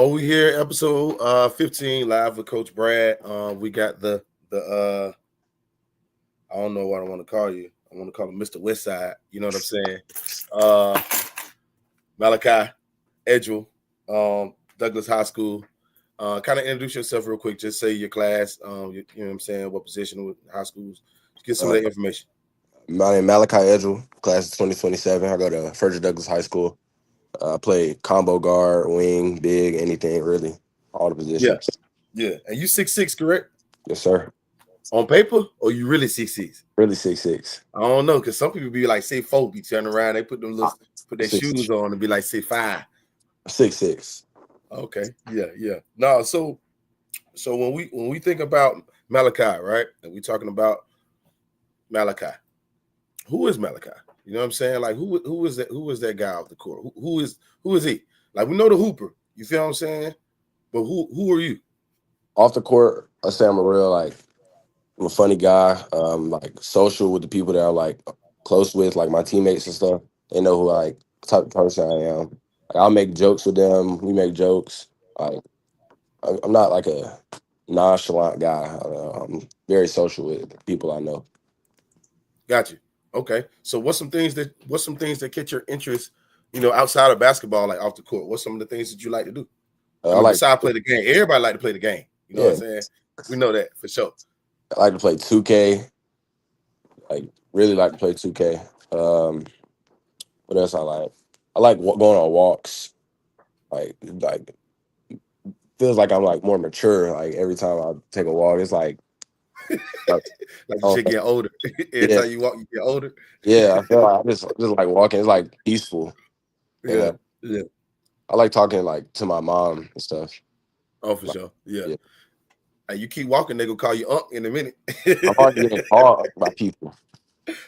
We here episode 15 live with Coach Brad. We got the I don't know what I want to call you. I want to call him Mr. Westside. You know what I'm saying? Uh Malachi, Edgell, Douglas High School. Kind of introduce yourself real quick. Just say your class. You know what I'm saying? What position with high schools? Just get some of Uh, that information. my name is Malachi Edgell, class of 2027. I go to Frederick Douglass High School. I play combo guard, wing, big, anything really, all the Yeah, positions. yeah. And you 6'6", correct? Yes, sir. On paper, or you really 6'6"? Really 6'6". I don't know, because some people be like 6'4", be turning around, they put their Six shoes on and be like 6'5". 6'6". Okay, yeah. No, so when we think about Malachi, right, and we talking about Malachi, who is Malachi? You know what I'm saying? Like who is that guy off the court? Who is he? Like we know the hooper. You feel what I'm saying? But who are you? Off the court, I say I'm a real I'm a funny guy. Like social with the people that I like close with, like my teammates and stuff. They know who type of person I am. Like I'll make jokes with them. We make jokes. Like I'm not like a nonchalant guy. I'm very social with people I know. Got you. Okay. So what's some things that catch your interest, outside of basketball, like off the court? What's some of the things that you like to do? I I mean, like, besides play the game, everybody like to play the game. You know what I'm yeah, saying? We know that for sure. I like to play 2K. Like, really like to play 2K. Um, what else I like? I like going on walks. Like feels like I'm like more mature. Like every time I take a walk, it's like Like you oh, should get older. Every yeah, time you walk, you get older. yeah. I feel like I just like walking. It's like peaceful, and Yeah, yeah. I like talking like to my mom and stuff. Oh, for Like, sure. Yeah. yeah, And you keep walking, they gonna call you Unc in a minute. I'm already getting called by people.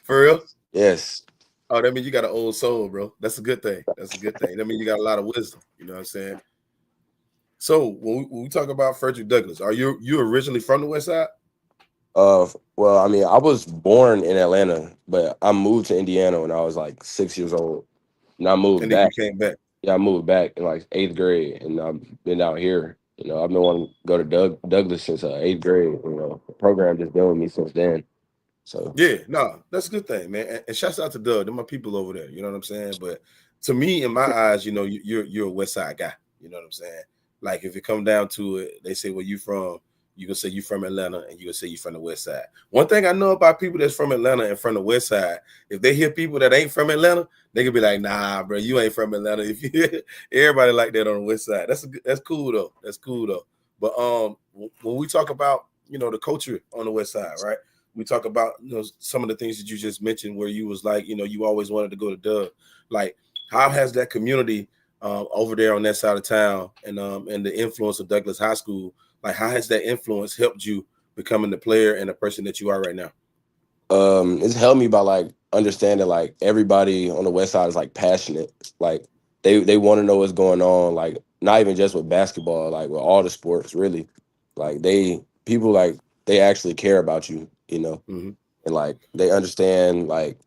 For real? Yes. Oh, that means you got an old soul, bro. That's a good thing. That's a good thing. That means you got a lot of wisdom. You know what I'm saying? So when we talk about Frederick Douglass, are you originally from the West Side? Well, I mean, I was born in Atlanta, but I moved to Indiana when I was like 6 years old, and I moved And then you back. came back. Yeah, I moved back in like eighth grade, and I've been out here. I've been wanting to go to Douglas since eighth grade. The program just been with me since then. So, Yeah, no, that's a good thing, man. And shouts out to Doug. They're my people over there. You know what I'm saying? But to me, in my eyes, you're a West Side guy. You know what I'm saying? Like if it come down to it, they say where you from. You can say you from Atlanta, and you can say you from the West Side. One thing I know about people that's from Atlanta and from the West Side, if they hear people that ain't from Atlanta, they can be like, "Nah, bro, you ain't from Atlanta." If you everybody like that on the West Side, that's cool though. That's cool though. But when we talk about the culture on the West Side, right? We talk about some of the things that you just mentioned where you was like you always wanted to go to Doug. Like how has that community over there on that side of town and the influence of Douglas High School, like how has that influence helped you becoming the player and the person that you are right now? it's helped me by like understanding like everybody on the West Side is like passionate. Like they want to know what's going on. Like not even just with basketball, like with all the sports, really. Like people like they actually care about you. Mm-hmm. And like they understand like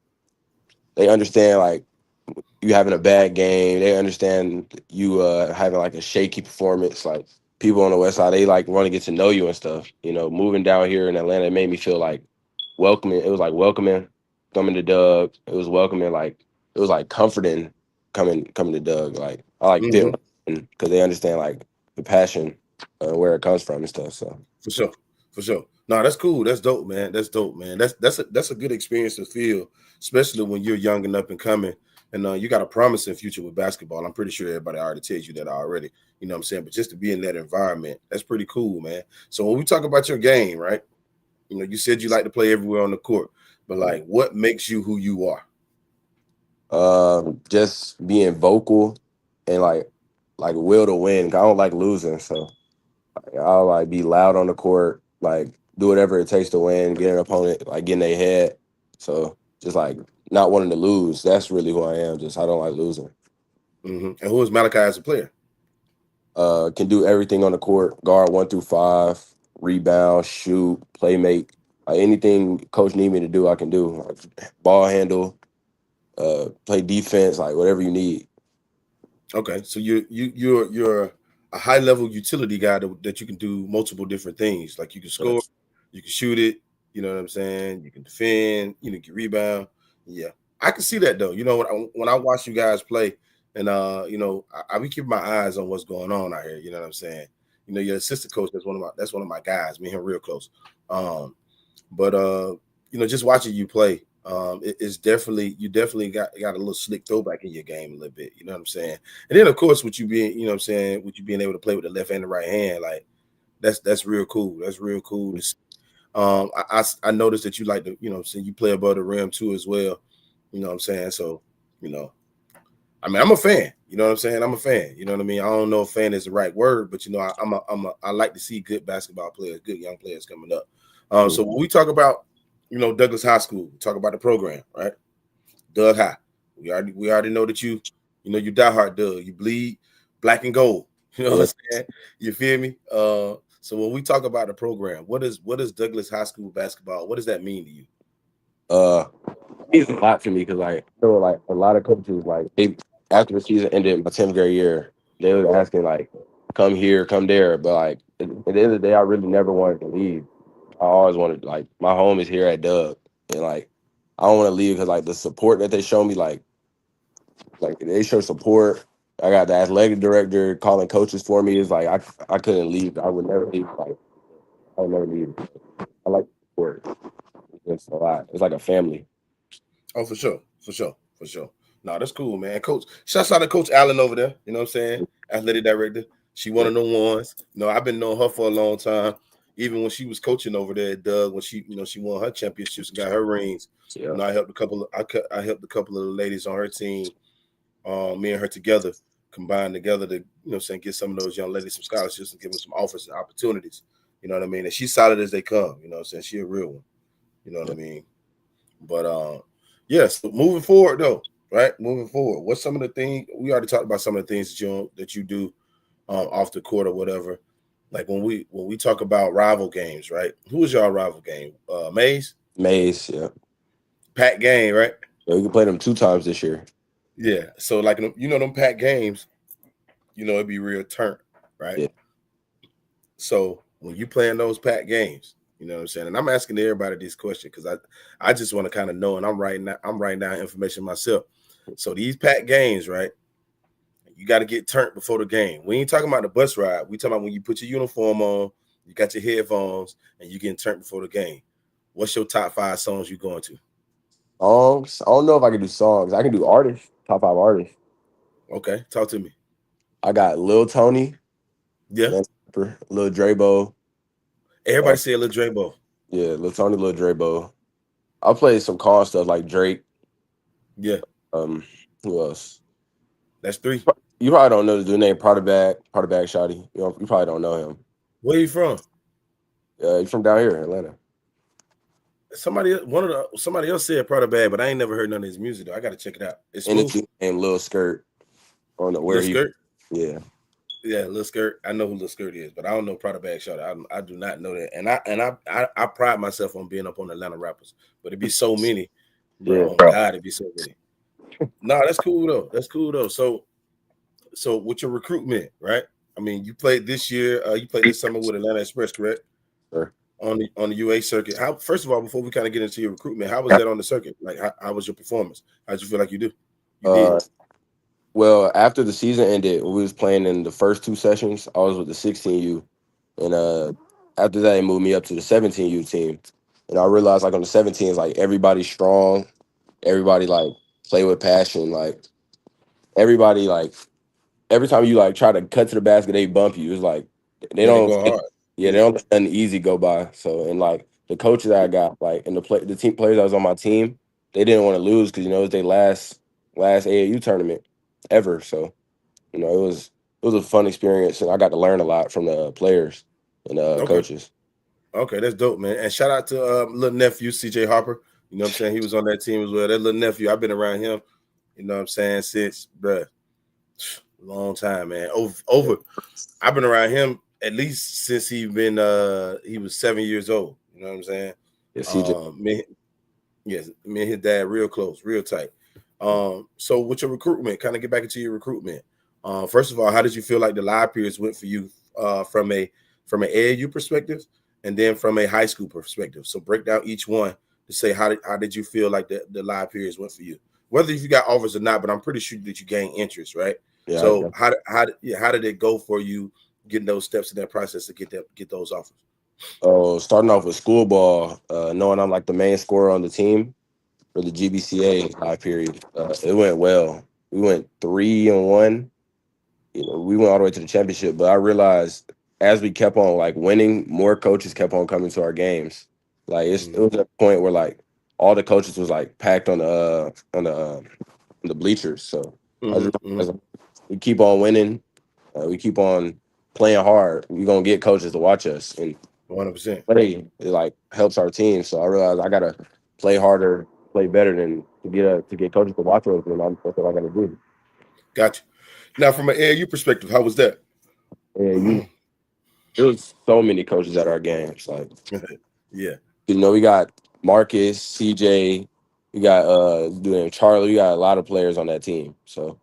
you having a bad game. They understand you having like a shaky performance. Like people on the West Side, they like want to get to know you and stuff. Moving down here in Atlanta, it made me feel like welcoming. It was like welcoming coming to Doug. It was welcoming, like it was like comforting coming to Doug. Like I like Mm-hmm. fit because they understand like the passion where it comes from and stuff. So For sure. For sure. No, that's cool. That's dope, man. That's dope, man. That's a good experience to feel, especially when you're young and up and coming. And you got a promising future with basketball. I'm pretty sure everybody already tells you that already. You know what I'm saying? But just to be in that environment, that's pretty cool, man. So when we talk about your game, right? You said you like to play everywhere on the court, but like what makes you who you are? just being vocal and like will to win. I don't like losing, so I'll like be loud on the court, like do whatever it takes to win, get an opponent, like get in their head. So just like not wanting to lose. That's really who I am. Just I don't like losing. And who is Malachi as a player? Can do everything on the court, guard 1 through 5, rebound, shoot, play make. Anything coach need me to do, I can do. Like, ball handle, play defense, like whatever you need. Okay, so you're a high level utility guy that you can do multiple different things. Like you can score, you can shoot it. You know what I'm saying? You can defend. You can rebound. Yeah, I can see that though. You know, when I watch you guys play, and you know, I be keeping my eyes on what's going on out here. You know what I'm saying? You know, your assistant coach, that's one of my guys. Me and him real close. But you know, just watching you play, it's definitely you definitely got a little slick throwback in your game a little bit. You know what I'm saying? And then of course, with you being, you know what I'm saying, with you being able to play with the left and the right hand, like that's real cool. That's real cool. I noticed that you like to, you know, so you play above the rim too as well. You know what I'm saying? So, you know, I mean, I'm a fan. You know what I'm saying? I'm a fan. You know what I mean? I don't know if fan is the right word, but you know, I like to see good basketball players, good young players coming up. So when we talk about, you know, Douglas High School, we talk about the program, right? Doug High. We already know that you know, you diehard Doug. You bleed black and gold. You know what I'm saying? You feel me? So when we talk about the program, what is Douglas High School basketball? What does that mean to you? It means a lot to me because like I know like a lot of coaches like they after the season ended my 10th grade year, they were asking like come here, come there. But like at the end of the day, I really never wanted to leave. I always wanted like my home is here at Doug. And like I don't want to leave because like the support that they show me, like they show support. I got the athletic director calling coaches for me. Is like I couldn't leave. I would never leave. Like I would never leave. I like support. It's a lot. It's like a family. Oh, for sure, for sure, for sure. No, that's cool, man. Coach, shouts out to Coach Allen over there. You know what I'm saying? Athletic director. She one of them ones. You know, I've been knowing her for a long time. Even when she was coaching over there at Doug, when she, you know, she won her championships and got her rings. Yeah. You know, I helped a couple of the ladies on her team. Me and her together, combined together to, you know, saying get some of those young ladies some scholarships and give them some offers and opportunities. You know what I mean? And she's solid as they come. You know what I'm saying? She a real one. You know what I mean? But yes, moving forward though, right? Moving forward, what's some of the things we already talked about? Some of the things that you do off the court or whatever. Like when we talk about rival games, right? Who is your rival game? Mays, Yeah. pack game, right? Yeah, we can play them 2 times this year. Yeah. So like, you know, them pack games, you know, it'd be real turn, right? Yeah. So when you playing those pack games, you know what I'm saying? And I'm asking everybody this question because I just want to kind of know, and I'm writing down information myself. So these pack games, right? You got to get turned before the game. We ain't talking about the bus ride. We talking about when you put your uniform on, you got your headphones, and you getting turned before the game. What's your top 5 songs you going to? Songs. I don't know if I can do songs. I can do artists. Top 5 artists. Okay, talk to me. I got Lil Tony. Yeah. Lil Drabo. Everybody say Lil Drabo. Yeah, Lil Tony, Lil Drabo. I'll play some car stuff like Drake. Yeah. Who else? That's 3. You probably don't know the dude named Prada Bag Shotty. You probably don't know him. Where you from? He's from down here in Atlanta. Somebody else said Prada Bag, but I ain't never heard none of his music though. I gotta check it out. It's and smooth. it's named Lil Skirt. I don't know where Lil Skirt. Yeah. Yeah, Lil Skirt. I know who Lil Skirt is, but I don't know Prada Bag Shot. I do not know that. And I pride myself on being up on Atlanta rappers, but it'd be so many. Bro, Yeah. oh God, it'd be so many. No, that's cool though. That's cool though. So with your recruitment, right? I mean, you played this year. You played this summer with Atlanta Express, correct? Sure. On the UA circuit. How, first of all, before we kind of get into your recruitment, how was that on the circuit? Like, how was your performance? How'd you feel like you did? Well, after the season ended, we was playing in the first 2 sessions. I was with the 16U, and after that, they moved me up to the 17U team. And I realized, like on the 17s, like everybody's strong, everybody like play with passion. Like everybody, like every time you like try to cut to the basket, they bump you. It's like they They don't, go hard. they don't let nothing easy go by. So and like the coaches that I got, like and the team players that was on my team, they didn't want to lose because it was their last AAU tournament ever. So it was a fun experience, and I got to learn a lot from the players and coaches. Okay, that's dope, man. And shout out to little nephew CJ Harper. You know what I'm saying? He was on that team as well. That little nephew, I've been around him. You know what I'm saying? Since long time, man. Over. I've been around him at least since he was 7 years old. You know what I'm saying? Yeah, CJ. Me and his dad real close, real tight. So with your recruitment, kind of get back into your recruitment. First of all, how did you feel like the live periods went for you from an AAU perspective, and then from a high school perspective? So break down each one to say how did you feel like the live periods went for you, whether if you got offers or not. But I'm pretty sure that you gained interest, right? Yeah. So how did it go for you getting those steps in that process to get those offers? Oh, starting off with school ball, knowing I'm like the main scorer on the team for the GBCA high period, it went well. We went 3-1. We went all the way to the championship. But I realized as we kept on like winning, more coaches kept on coming to our games. Like it Mm-hmm. was at a point where like all the coaches was like packed on the bleachers. So I just Mm-hmm. realized we keep on winning, we keep on playing hard. We gonna get coaches to watch us, and 100%. play it like helps our team. So I realized I gotta play harder, play better than to get coaches to watch us, and that's what I gotta do. Gotcha. Now, from an AAU perspective, how was that? And there was so many coaches at our games. Like Yeah. we got Marcus, CJ, we got doing Charlie, we got a lot of players on that team. So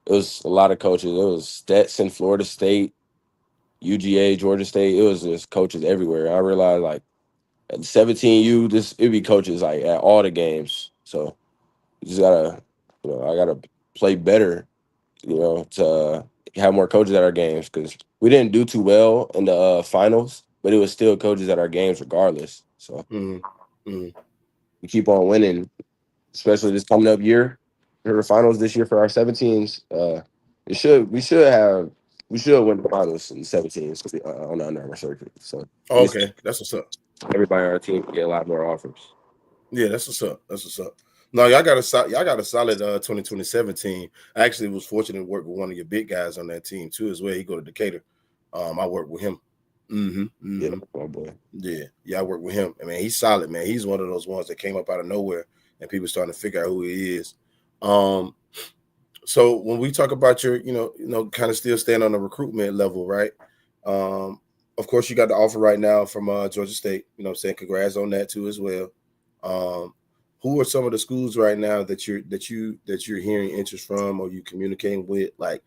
it was a lot of coaches. It was Stetson, Florida State, UGA, Georgia State. It was just coaches everywhere. I realized like at 17U, it'd be coaches like at all the games. So you just gotta, I gotta play better, to have more coaches at our games because we didn't do too well in the finals, but it was still coaches at our games regardless. So Mm-hmm. Mm-hmm. we keep on winning, especially this coming up year for the finals this year for our 17s. It should we should win the finals in 17s on the Under Armour circuit. So we Okay, that's what's up. everybody on our team can get a lot more offers. Yeah, that's what's up. That's what's up. No, y'all got a solid 2027 team. I actually was fortunate to work with one of your big guys on that team too as well. He go to Decatur. I worked with him. Mm-hmm. Yeah, Mm-hmm. my boy. Yeah, I worked with him. I mean, he's solid, man. He's one of those ones that came up out of nowhere and people starting to figure out who he is. Um, so when we talk about your, kind of still staying on the recruitment level, right? Um, of course, you got the offer right now from Georgia State. You know, what I'm saying congrats on that too as well. Um, who are some of the schools right now that you're hearing interest from or you communicating with? Like,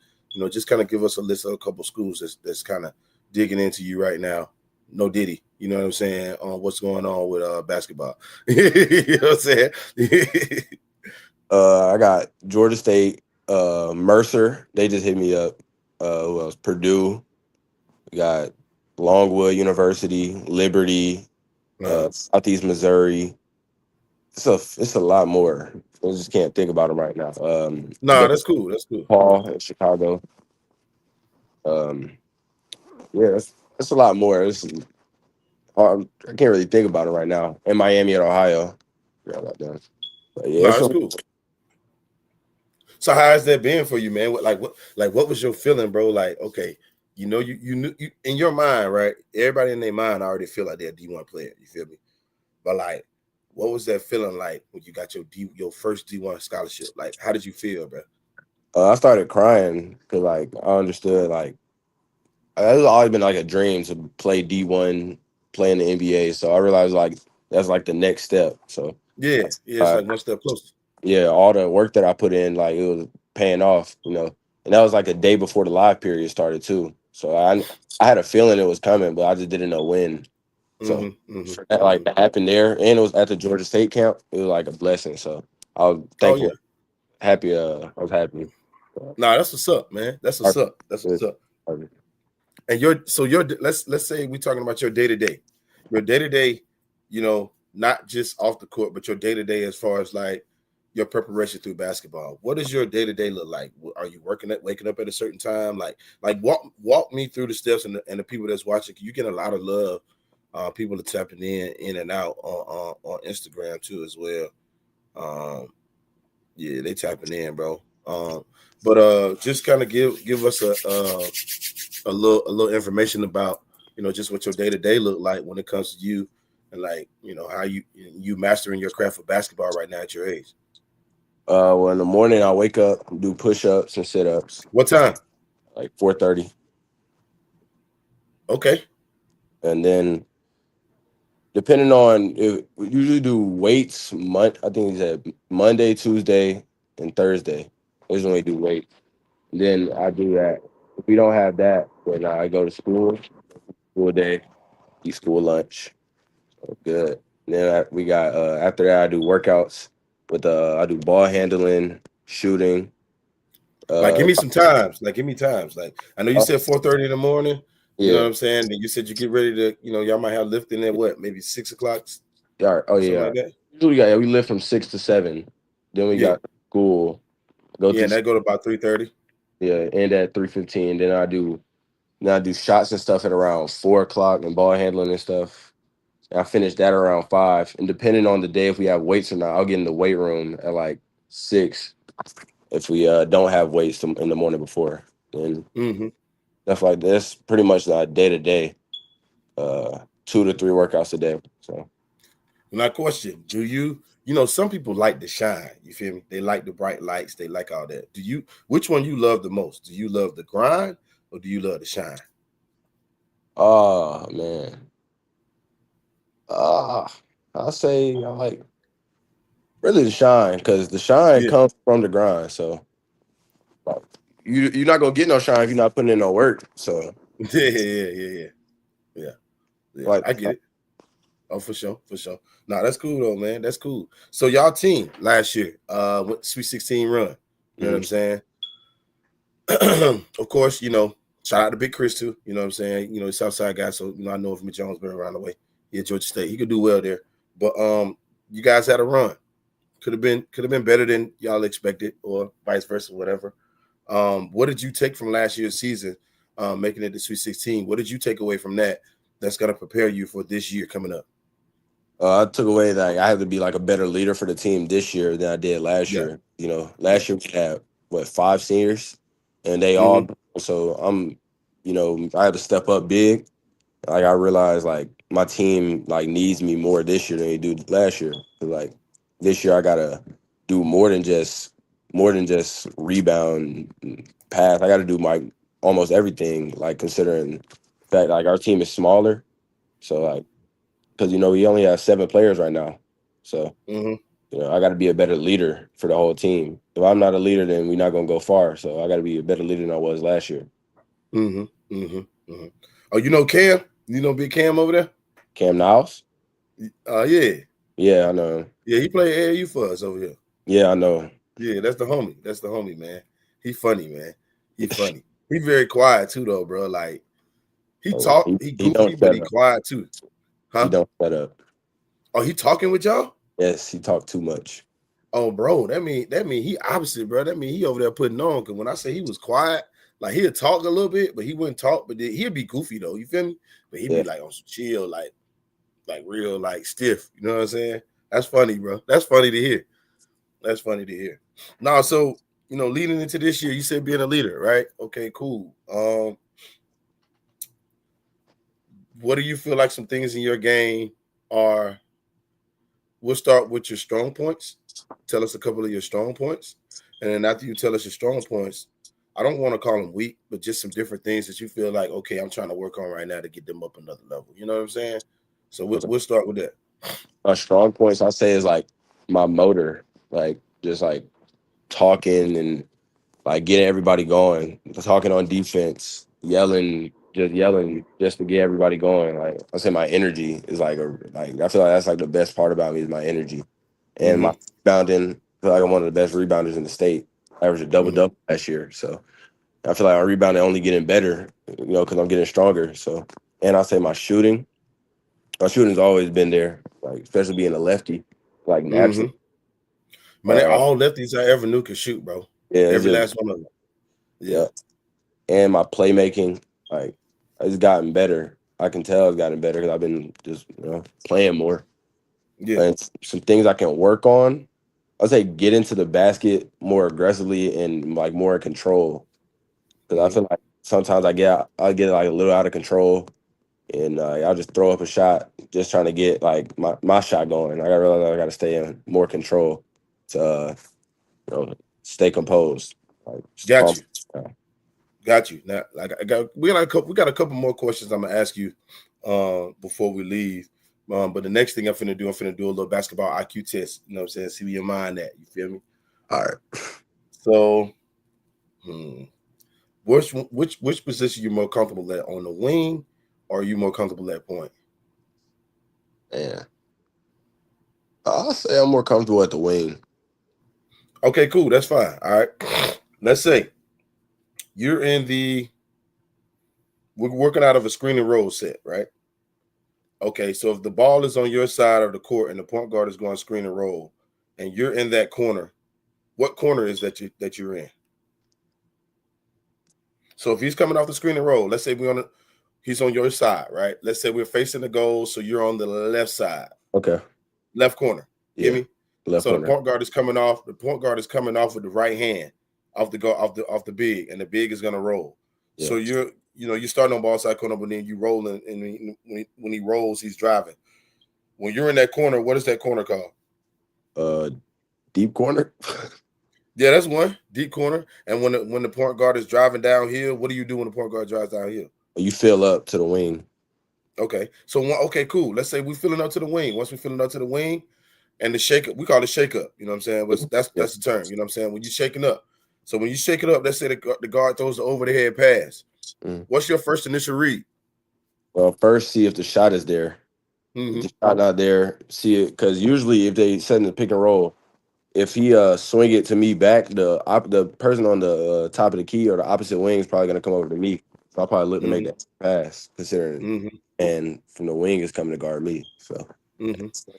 just kind of give us a list of a couple schools that's kind of digging into you right now. No Diddy, you know what I'm saying, on what's going on with basketball. You know what I'm saying? I got Georgia State, Mercer. They just hit me up. Who else? Purdue. We got Longwood University, Liberty, uh, Southeast Missouri. It's a lot more. I just can't think about them right now. nah, that's cool. That's cool. Paul in Chicago. Um, yeah, it's a lot more. I can't really think about it right now. In Miami at Ohio. Yeah, about that. But yeah, Nah, that's cool. So how has that been for you, man? What was your feeling, bro? Like, okay, you knew in your mind, right? Everybody in their mind already feel like they're a D1 player. You feel me? But like, what was that feeling like when you got your first D1 scholarship? Like, how did you feel, bro? I started crying because like I understood like it's always been like a dream to play D1, play in the NBA. So I realized like that's like the next step. So Yeah, yeah, it's uh, like one step closer. yeah, all the work that I put in, like it was paying off, And that was like a day before the live period started too. So I had a feeling it was coming, but I just didn't know when. So Mm-hmm, mm-hmm, for that, like mm-hmm. that happened there, and it was at the Georgia State camp. It was like a blessing. So I was Oh yeah. thankful, happy. I was happy. Nah, that's what's up, man. That's what's up. That's what's up. And let's say we're talking about your day to day, not just off the court, but your day to day as far as like your preparation through basketball. What does your day to day look like? Are you waking up at a certain time? Like walk me through the steps and the people that's watching. You get a lot of love. People are tapping in and out on Instagram too as well. Um, yeah, they tapping in, bro. But just kind of give us a little information about just what your day to day look like when it comes to you and like how you mastering your craft of basketball right now at your age. Well, in the morning I wake up, do push ups and sit ups, What time? like 4:30, Okay. and then depending on if we usually do weights. I think it's at Monday, Tuesday, and Thursday. Is when we do weight. Then I do that. If we don't have that, then I go to school day, eat school lunch. Good. Then we got after that I do workouts with I do ball handling, shooting. Like, give Uh, me some times. Like, give me times. Like, I know you said 4:30 in the morning. You know yeah. what I'm saying? Then you said you get ready to, y'all might have lifting at what, maybe 6 o'clock, Yeah. Oh something yeah. like that. Usually, yeah, we live from 6 to 7. Then we Yeah, got school. Go yeah, through. and that go to about 3:30. Yeah, end at 3:15. Then I do shots and stuff at around 4 o'clock and ball handling and stuff. And I finish that around 5. And depending on the day, if we have weights or not, I'll get in the weight room at like 6. If we don't have weights in the morning before, and Mm-hmm. that's pretty much the day to day, 2 to 3 workouts a day. So Now, question: do some people like the shine? You feel me? They like the bright lights. They like all that. Which one you love the most? Do you love the grind or do you love the shine? oh man, uh I'll say I like really the shine, because the shine Yeah, comes from the grind. So like, you're not gonna get no shine if you're not putting in no work. So yeah. Yeah. like I get it. Oh, for sure, for sure. Nah, that's cool though, man. That's cool. So y'all team last year, went Sweet 16 run. You know what I'm mhm. saying? Of course, shout out to Big Chris too. You know what I'm saying? He's Southside guy, so I know him from Jonesboro around the way. Yeah, Georgia State. He could do well there. But you guys had a run. Could have been better than y'all expected, or vice versa, whatever. What did you take from last year's season, making it to Sweet 16? What did you take away from that that's gonna prepare you for this year coming up? I took away that I have to be like a better leader for the team this year than I did last Yeah, year. yeah. Last year we had what 5 seniors, and they Mm-hmm. all. So I had to step up big. Like I realized like my team like needs me more this year than they do last year. 'Cause, like this year I gotta do more than just rebound, and pass. I gotta do my almost everything. Like considering that like our team is smaller, so like because we only have 7 players right now. So Mm-hmm. I got to be a better leader for the whole team. If I'm not a leader, then we're not gonna go far. So I got to be a better leader than I was last year. Mm-hmm. Mm-hmm. Mm-hmm. Oh, Cam? Big Cam over there? Cam Niles? Yeah. Yeah, I know. Yeah, he played AAU for us over here. Yeah, I know. Yeah, that's the homie. That's the homie, man. He funny, man. He funny. He very quiet too, though, bro. Like, he Oh, talk, he, he he don't goofy, but shut he up. quiet too. He Huh? don't shut up. Oh, he talking with y'all? Yes, he talked too much. Oh, bro, that mean he opposite, bro. That mean he over there putting on. Cause when I say he was quiet, like he'd talk a little bit, but he wouldn't talk. But then he'd be goofy though. You feel me? But he'd be Yeah. like on some chill, like real, like stiff. You know what I'm saying? That's funny, bro. That's funny to hear. That's funny to hear. Now, so leading into this year, you said being a leader, right? Okay, cool. What do you feel like some things in your game are? We'll start with your strong points. Tell us a couple of your strong points. And then after you tell us your strong points, I don't want to call them weak, but just some different things that you feel like, okay, I'm trying to work on right now to get them up another level. You know what I'm saying? So we'll start with that. My strong points I say is like my motor, like just like talking and like getting everybody going, talking on defense, yelling just to get everybody going. Like I say, my energy is like I feel like that's like the best part about me is my energy and my Mm-hmm. rebounding. I feel like I'm one of the best rebounders in the state. I averaged a double Mm-hmm. double last year, so I feel like my rebounding only getting better, because I'm getting stronger. So, and I say my shooting's always been there, like especially being a lefty, like naturally. Mm-hmm. Man, they all lefties I ever knew could shoot, bro. Yeah, it's Every just last one of them. Yeah. yeah. And my playmaking, like it's gotten better. I can tell it's gotten better because I've been just playing more. Yeah. And some things I can work on. I'd say get into the basket more aggressively and like more in control, because I Mm-hmm. feel like sometimes I get like a little out of control, and I'll just throw up a shot just trying to get like my shot going. I got to realize I got to stay in more control to stay composed. Like just Got calm. you. Got you. Now, like we got a couple more questions I'm gonna ask you before we leave. But the next thing I'm finna do a little basketball IQ test. You know what I'm saying? See where your mind at. You feel me? All right. So, hmm. which position you more comfortable at, on the wing, or are you more comfortable at point? And I'll say I'm more comfortable at the wing. Okay, cool. That's fine. All right. Let's say you're in the we're working out of a screen and roll set, right? Okay, so if the ball is on your side of the court and the point guard is going screen and roll, and you're in that corner, what corner is that you're in? So if he's coming off the screen and roll, let's say he's on your side, right? Let's say we're facing the goal, so you're on the left side, Okay. left corner. Get Yeah. me? Left So the corner. point guard is coming off. The point guard is coming off with the right hand off the big, and the big is gonna roll. Yeah. So you're starting on ball side corner, but then you roll, and when he rolls, he's driving. When you're in that corner, what is that corner called? Deep corner. Yeah, that's one, deep corner. And when the point guard is driving downhill, what do you do when the point guard drives downhill? You fill up to the wing. Okay, so okay, cool. Let's say we're filling up to the wing. Once we're filling up to the wing, and the shake up, we call it shake up. You know what I'm saying? But that's the term. You know what I'm saying? When you're shaking up. So when you shake it up, let's say the guard throws the over the head pass. What's your first initial read? Well, first see if the shot is there. If the shot not there, see it, because usually if they set in the pick and roll, if he swing it to me back, the person on the top of the key or the opposite wing is probably gonna come over to me. So I'll probably look to make that pass, considering and from the wing is coming to guard me. So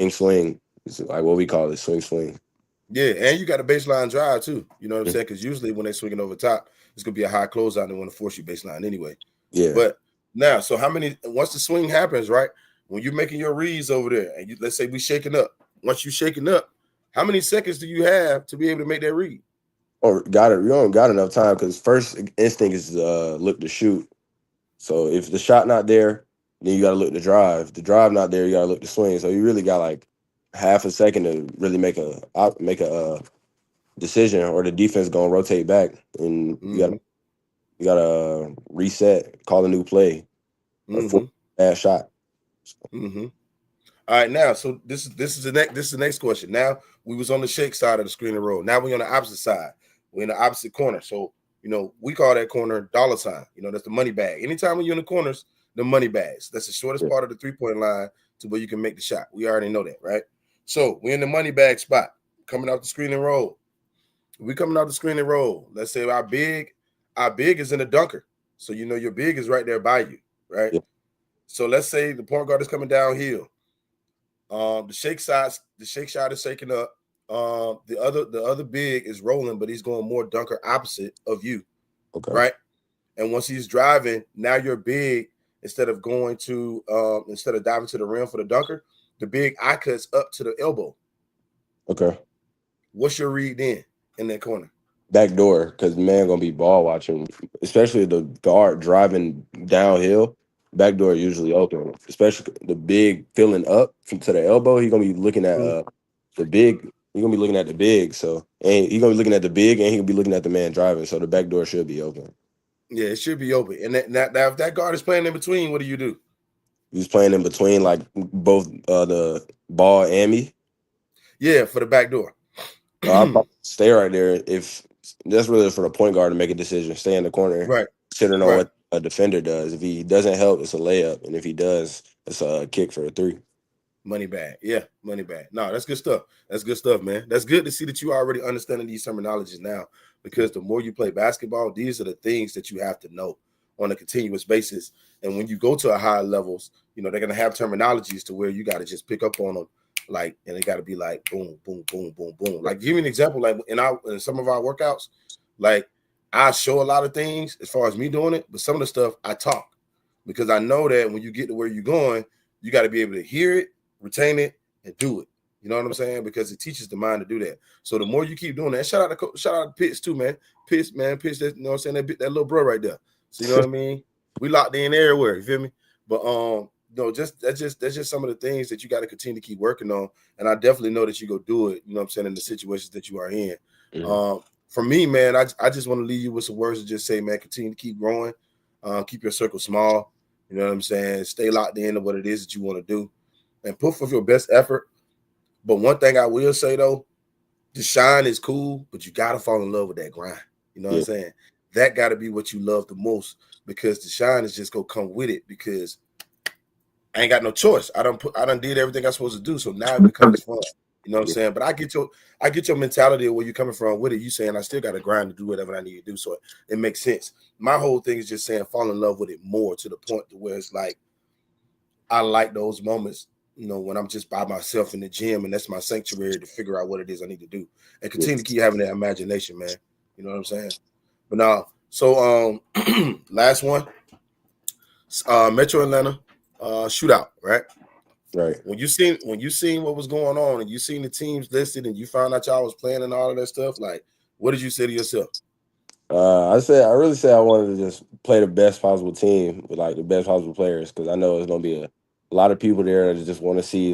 swing. It's like what we call it, swing. Yeah, and you got a baseline drive too. You know what I'm saying? Because usually when they're swinging over top, it's gonna be a high closeout and they want to force you baseline anyway. Yeah. But now, so once the swing happens, right? When you're making your reads over there, and let's say we shaking up. Once you shaking up, how many seconds do you have to be able to make that read? Oh, got it. You don't got enough time because first instinct is look to shoot. So if the shot not there, then you got to look to drive. The drive not there, you got to look to swing. So you really got like half a second to really make a decision, or the defense gonna rotate back, and you gotta reset, call a new play, or bad shot. All right, now, so this is the next question. Now we was on the shake side of the screen and roll. Now we're on the opposite side. We're in the opposite corner. So we call that corner $sign. That's the money bag. Anytime when you're in the corners, the money bags. That's the shortest part of the 3-point line to where you can make the shot. We already know that, right? So we're in the money bag spot, coming out the screen and roll. We coming out the screen and roll. Let's say our big is in the dunker. So your big is right there by you, right? Yep. So let's say the point guard is coming downhill. The shake shot is shaking up. The other big is rolling, but he's going more dunker opposite of you. Okay. Right. And once he's driving, now your big, instead of diving to the rim for the dunker, the big eye cuts up to the elbow. Okay. What's your read then in that corner? Back door, because man gonna be ball watching, especially the guard driving downhill. Back door usually open, especially the big filling up to the elbow. He's gonna be looking at the big. He's gonna be looking at the big. So, and he's gonna be looking at the big, and he's gonna be looking at the man driving. So the back door should be open. Yeah, it should be open. And now if that guard is playing in between, what do you do? He's playing in between, like both the ball and me. Yeah, for the back door. I'll probably stay right there. If that's really for the point guard to make a decision, stay in the corner, right? Considering on what a defender does. If he doesn't help, it's a layup, and if he does, it's a kick for a 3. Money bag, yeah, money bag. No, that's good stuff. That's good stuff, man. That's good to see that you already understanding these terminologies now. Because the more you play basketball, these are the things that you have to know on a continuous basis. And when you go to a higher levels, they're gonna have terminologies to where you got to just pick up on them. Like, and it got to be like boom, boom, boom, boom, boom. Like, give me an example. Like in some of our workouts, like I show a lot of things as far as me doing it, but some of the stuff I talk because I know that when you get to where you're going, you got to be able to hear it, retain it, and do it. You know what I'm saying? Because it teaches the mind to do that. So the more you keep doing that, shout out to Pitts too, man. Pitts, that, you know what I'm saying? That little bro right there. So you know what I mean? We locked in everywhere. You feel me? But that's just some of the things that you got to continue to keep working on. And I definitely know that you go do it, you know what I'm saying, in the situations that you are in. For me, man, I just want to leave you with some words to just say, man, continue to keep growing. Keep your circle small. You know what I'm saying? Stay locked into what it is that you want to do and put forth your best effort. But one thing I will say, though, the shine is cool, but you got to fall in love with that grind. You know what I'm saying? that got to be what you love the most, because the shine is just gonna come with it, because I ain't got no choice. I done did everything I'm supposed to do, so now it becomes fun. You know what I'm saying? But I get your mentality of where you're coming from with it. You saying I still got to grind to do whatever I need to do, so it makes sense. My whole thing is just saying fall in love with it more, to the point to where it's like I like those moments, when I'm just by myself in the gym, and that's my sanctuary to figure out what it is I need to do, and continue to keep having that imagination, man. You know what I'm saying? But now, so last one, Metro Atlanta, shootout, right? Right. When you seen what was going on, and you seen the teams listed, and you found out y'all was playing and all of that stuff, like, what did you say to yourself? I really said I wanted to just play the best possible team with like the best possible players, because I know there's gonna be a lot of people there that just want to see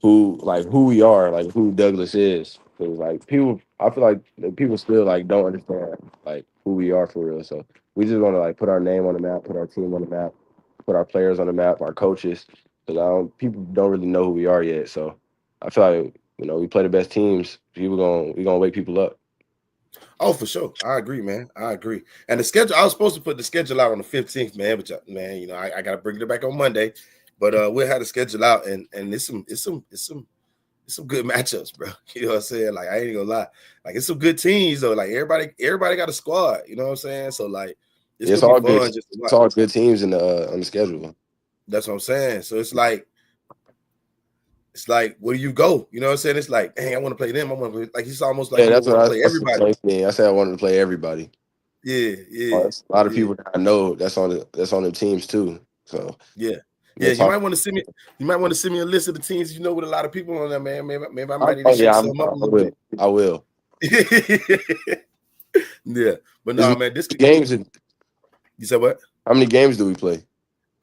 who we are, like who Douglas is. Because like people, I feel like that people still like don't understand like who we are for real. So we just want to like put our name on the map, put our team on the map, put our players on the map, our coaches. Because people don't really know who we are yet. So I feel like we play the best teams. We gonna wake people up. Oh, for sure. I agree, man. I agree. And the schedule, I was supposed to put the schedule out on the 15th, man. But man, I gotta bring it back on Monday. But we'll have the schedule out, and it's some good matchups, bro. You know what I'm saying? Like, I ain't gonna lie. Like, it's some good teams though. Like, everybody got a squad. You know what I'm saying? So like, it's It's gonna be all good. fun just to It's watch. all good teams on the schedule. That's what I'm saying. So it's like where do you go? You know what I'm saying? It's like, hey, I want to play them. I want to play, like, it's almost like Yeah, you that's what want to play that's the everybody. same thing. I said I wanted to play everybody. Yeah, yeah, There's a lot of yeah. people that I know that's on the teams too. So Yeah. Yeah, that's you all. might want to send me. You might want to send me a list of the teams with a lot of people on there, man. Maybe I might need to Oh shake yeah, something up a I little will. bit. I will. Yeah, but Is no, it man. games? You said what? How many games do we play?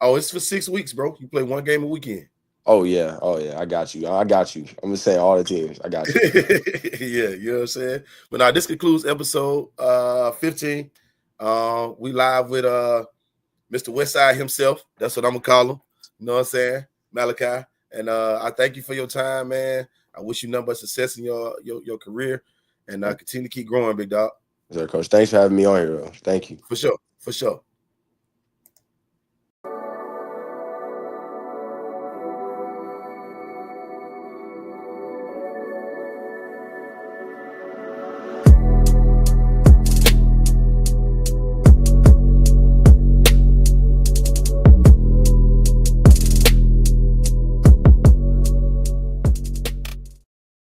Oh, it's for 6 weeks, bro. You play one game a weekend. Oh yeah. I got you. I'm just saying all the teams. I got you. Yeah, you know what I'm saying. But now this concludes episode 15. We live with Mr. Westside himself. That's what I'm gonna call him. You know what I'm saying, Malachi. And I thank you for your time, man. I wish you nothing but success in your career, and continue to keep growing, big dog. Sir, Coach. Thanks for having me on here, though. Thank you. For sure, for sure.